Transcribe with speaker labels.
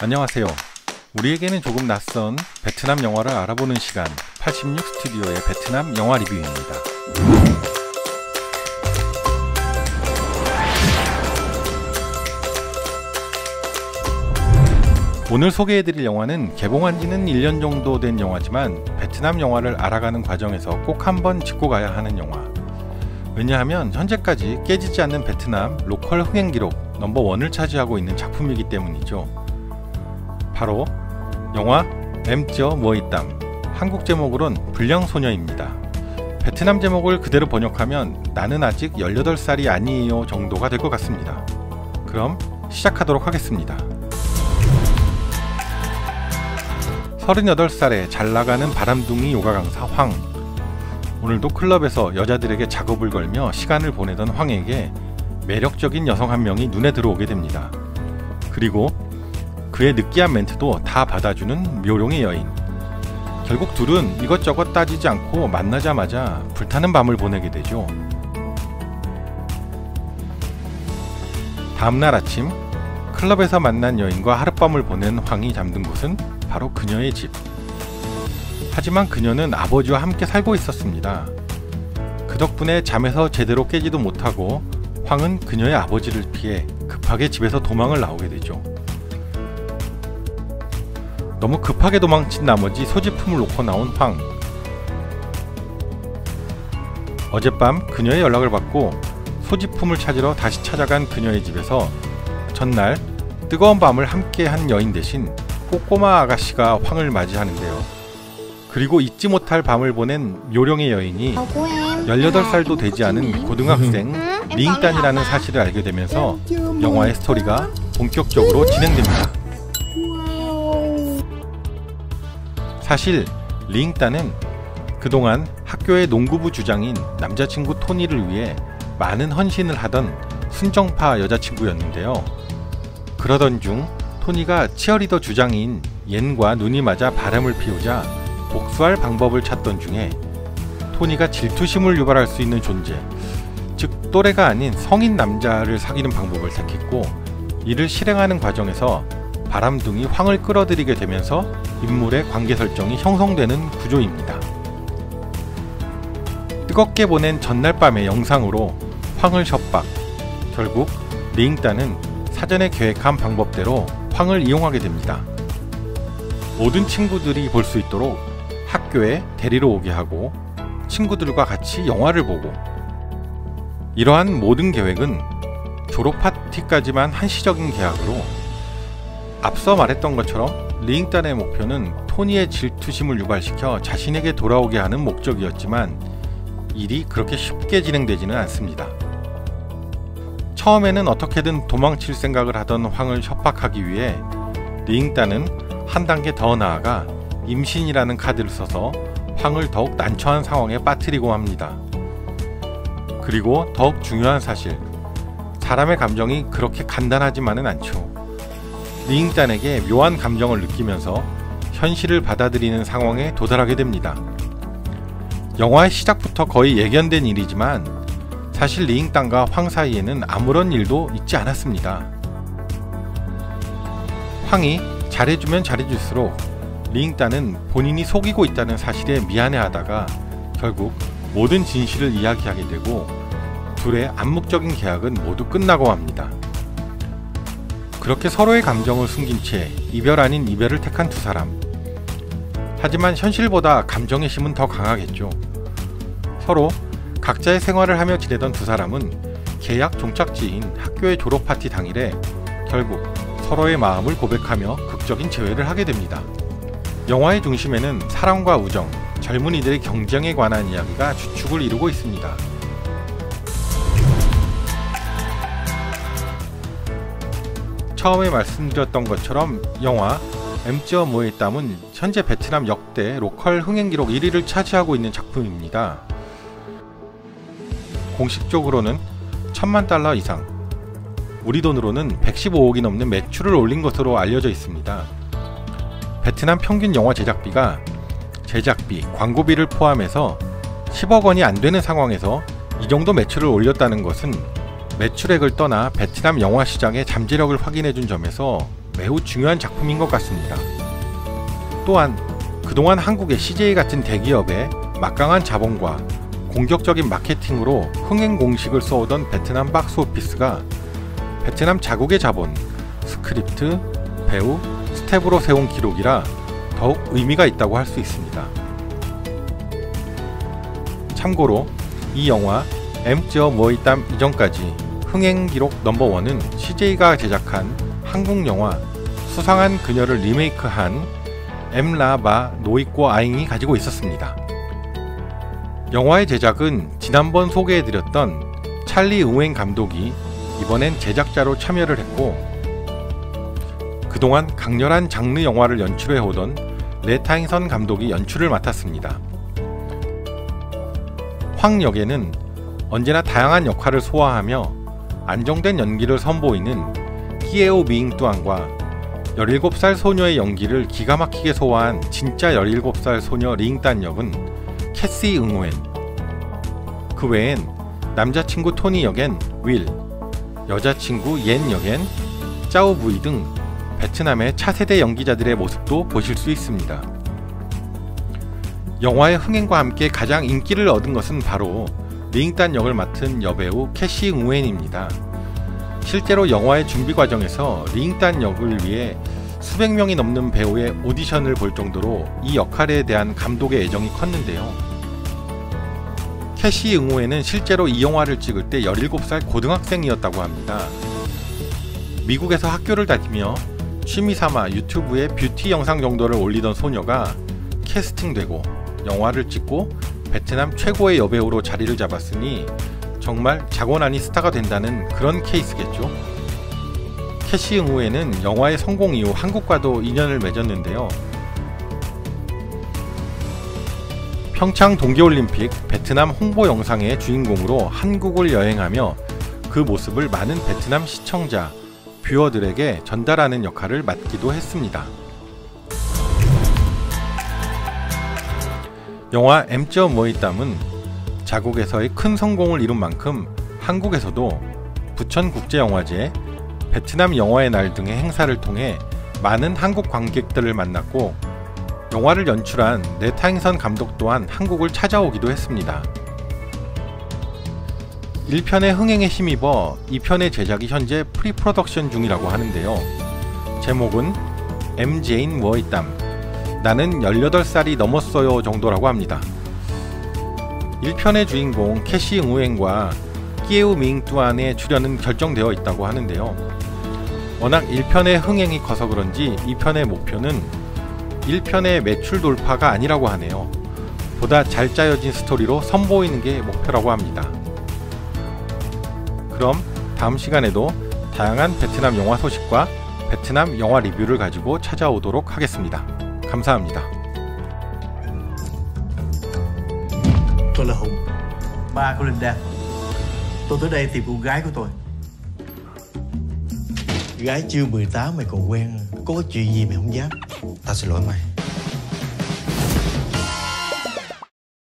Speaker 1: 안녕하세요. 우리에게는 조금 낯선 베트남 영화를 알아보는 시간 86 스튜디오의 베트남 영화 리뷰입니다. 오늘 소개해드릴 영화는 개봉한 지는 1년 정도 된 영화지만 베트남 영화를 알아가는 과정에서 꼭 한번 짚고 가야 하는 영화. 왜냐하면 현재까지 깨지지 않는 베트남 로컬 흥행 기록 넘버1을 차지하고 있는 작품이기 때문이죠. 바로 영화 Em Chưa Moi Tam, 한국 제목으론 불량소녀입니다. 베트남 제목을 그대로 번역하면 나는 아직 18살이 아니에요 정도가 될 것 같습니다. 그럼 시작하도록 하겠습니다. 38살의 잘나가는 바람둥이 요가 강사 황. 오늘도 클럽에서 여자들에게 작업을 걸며 시간을 보내던 황에게 매력적인 여성 한 명이 눈에 들어오게 됩니다. 그리고 그의 느끼한 멘트도 다 받아주는 묘룡의 여인. 결국 둘은 이것저것 따지지 않고 만나자마자 불타는 밤을 보내게 되죠. 다음날 아침, 클럽에서 만난 여인과 하룻밤을 보낸 황이 잠든 곳은 바로 그녀의 집. 하지만 그녀는 아버지와 함께 살고 있었습니다. 그 덕분에 잠에서 제대로 깨지도 못하고 황은 그녀의 아버지를 피해 급하게 집에서 도망을 나오게 되죠. 너무 급하게 도망친 나머지 소지품을 놓고 나온 황. 어젯밤 그녀의 연락을 받고 소지품을 찾으러 다시 찾아간 그녀의 집에서 전날 뜨거운 밤을 함께한 여인 대신 꼬꼬마 아가씨가 황을 맞이하는데요. 그리고 잊지 못할 밤을 보낸 묘령의 여인이 18살도 되지 않은 고등학생 리잉딴이라는 사실을 알게 되면서 영화의 스토리가 본격적으로 진행됩니다. 사실 리잉딴은 그동안 학교의 농구부 주장인 남자친구 토니를 위해 많은 헌신을 하던 순정파 여자친구였는데요. 그러던 중 토니가 치어리더 주장인 옌과 눈이 맞아 바람을 피우자 복수할 방법을 찾던 중에 토니가 질투심을 유발할 수 있는 존재, 즉 또래가 아닌 성인 남자를 사귀는 방법을 택했고, 이를 실행하는 과정에서 바람둥이 황을 끌어들이게 되면서 인물의 관계 설정이 형성되는 구조입니다. 뜨겁게 보낸 전날 밤의 영상으로 황을 협박. 결국 리잉딴은 사전에 계획한 방법대로 황을 이용하게 됩니다. 모든 친구들이 볼 수 있도록 학교에 데리러 오게 하고 친구들과 같이 영화를 보고, 이러한 모든 계획은 졸업 파티까지만 한시적인 계약으로, 앞서 말했던 것처럼 리잉딴의 목표는 토니의 질투심을 유발시켜 자신에게 돌아오게 하는 목적이었지만 일이 그렇게 쉽게 진행되지는 않습니다. 처음에는 어떻게든 도망칠 생각을 하던 황을 협박하기 위해 리잉딴은 한 단계 더 나아가 임신이라는 카드를 써서 황을 더욱 난처한 상황에 빠뜨리고 합니다. 그리고 더욱 중요한 사실, 사람의 감정이 그렇게 간단하지만은 않죠. 리잉딴에게 묘한 감정을 느끼면서 현실을 받아들이는 상황에 도달하게 됩니다. 영화의 시작부터 거의 예견된 일이지만 사실 리잉딴과 황 사이에는 아무런 일도 있지 않았습니다. 황이 잘해주면 잘해줄수록 리잉딴은 본인이 속이고 있다는 사실에 미안해하다가 결국 모든 진실을 이야기하게 되고 둘의 암묵적인 계약은 모두 끝나고 합니다. 그렇게 서로의 감정을 숨긴 채 이별 아닌 이별을 택한 두 사람. 하지만 현실보다 감정의 힘은 더 강하겠죠. 서로 각자의 생활을 하며 지내던 두 사람은 계약 종착지인 학교의 졸업 파티 당일에 결국 서로의 마음을 고백하며 극적인 재회를 하게 됩니다. 영화의 중심에는 사랑과 우정, 젊은이들의 경쟁에 관한 이야기가 주축을 이루고 있습니다. 처음에 말씀드렸던 것처럼 영화 Em Chưa Moi Tam은 현재 베트남 역대 로컬 흥행 기록 1위를 차지하고 있는 작품입니다. 공식적으로는 $10,000,000 이상, 우리 돈으로는 115억이 넘는 매출을 올린 것으로 알려져 있습니다. 베트남 평균 영화 제작비가 제작비, 광고비를 포함해서 10억 원이 안 되는 상황에서 이 정도 매출을 올렸다는 것은 매출액을 떠나 베트남 영화 시장의 잠재력을 확인해준 점에서 매우 중요한 작품인 것 같습니다. 또한 그동안 한국의 CJ 같은 대기업의 막강한 자본과 공격적인 마케팅으로 흥행 공식을 써오던 베트남 박스오피스가 베트남 자국의 자본, 스크립트, 배우, 스텝으로 세운 기록이라 더욱 의미가 있다고 할 수 있습니다. 참고로 이 영화 엠.쩌 머이땀 이전까지 흥행 기록 넘버원은 CJ가 제작한 한국 영화 수상한 그녀를 리메이크한 엠라바 노이꼬 아잉이 가지고 있었습니다. 영화의 제작은 지난번 소개해드렸던 찰리 응웬 감독이 이번엔 제작자로 참여를 했고, 그동안 강렬한 장르 영화를 연출해오던 레타잉선 감독이 연출을 맡았습니다. 황 역에는 언제나 다양한 역할을 소화하며 안정된 연기를 선보이는 끼에오 미잉 뚜안과 17살 소녀의 연기를 기가 막히게 소화한 진짜 17살 소녀 링딴 역은 캐시 응웬, 그 외엔 남자친구 토니 역엔 윌, 여자친구 옌 역엔 짜오 부이 등 베트남의 차세대 연기자들의 모습도 보실 수 있습니다. 영화의 흥행과 함께 가장 인기를 얻은 것은 바로 링딴 역을 맡은 여배우 캐시 응웬입니다. 실제로 영화의 준비 과정에서 링딴 역을 위해 수백 명이 넘는 배우의 오디션을 볼 정도로 이 역할에 대한 감독의 애정이 컸는데요. 캐시 응웬은 실제로 이 영화를 찍을 때 17살 고등학생이었다고 합니다. 미국에서 학교를 다니며 취미삼아 유튜브에 뷰티 영상 정도를 올리던 소녀가 캐스팅되고 영화를 찍고 베트남 최고의 여배우로 자리를 잡았으니 정말 자고나니 스타가 된다는 그런 케이스겠죠. 캐시 응우에는 영화의 성공 이후 한국과도 인연을 맺었는데요. 평창 동계올림픽 베트남 홍보 영상의 주인공으로 한국을 여행하며 그 모습을 많은 베트남 시청자, 뷰어들에게 전달하는 역할을 맡기도 했습니다. 영화 엠.쩌 머이땀은 자국에서의 큰 성공을 이룬 만큼 한국에서도 부천국제영화제, 베트남 영화의 날 등의 행사를 통해 많은 한국 관객들을 만났고, 영화를 연출한 레타잉선 감독 또한 한국을 찾아오기도 했습니다. 1편의 흥행에 힘입어 2편의 제작이 현재 프리프로덕션 중이라고 하는데요. 제목은 엠제인 머이땀, 나는 18살이 넘었어요 정도라고 합니다. 1편의 주인공 캐시 응우엔과 끼에오 미잉 뚜안의 출연은 결정되어 있다고 하는데요. 워낙 1편의 흥행이 커서 그런지 2편의 목표는 1편의 매출 돌파가 아니라고 하네요. 보다 잘 짜여진 스토리로 선보이는 게 목표라고 합니다. 그럼 다음 시간에도 다양한 베트남 영화 소식과 베트남 영화 리뷰를 가지고 찾아오도록 하겠습니다. 감사합니다.
Speaker 2: Tôi là Hùng, ba của Linda. Tôi tới đây tìm cô gái của tôi. Gái chưa 18 mày còn quen, có chuyện gì mày không dám?
Speaker 3: Tao xin lỗi mày.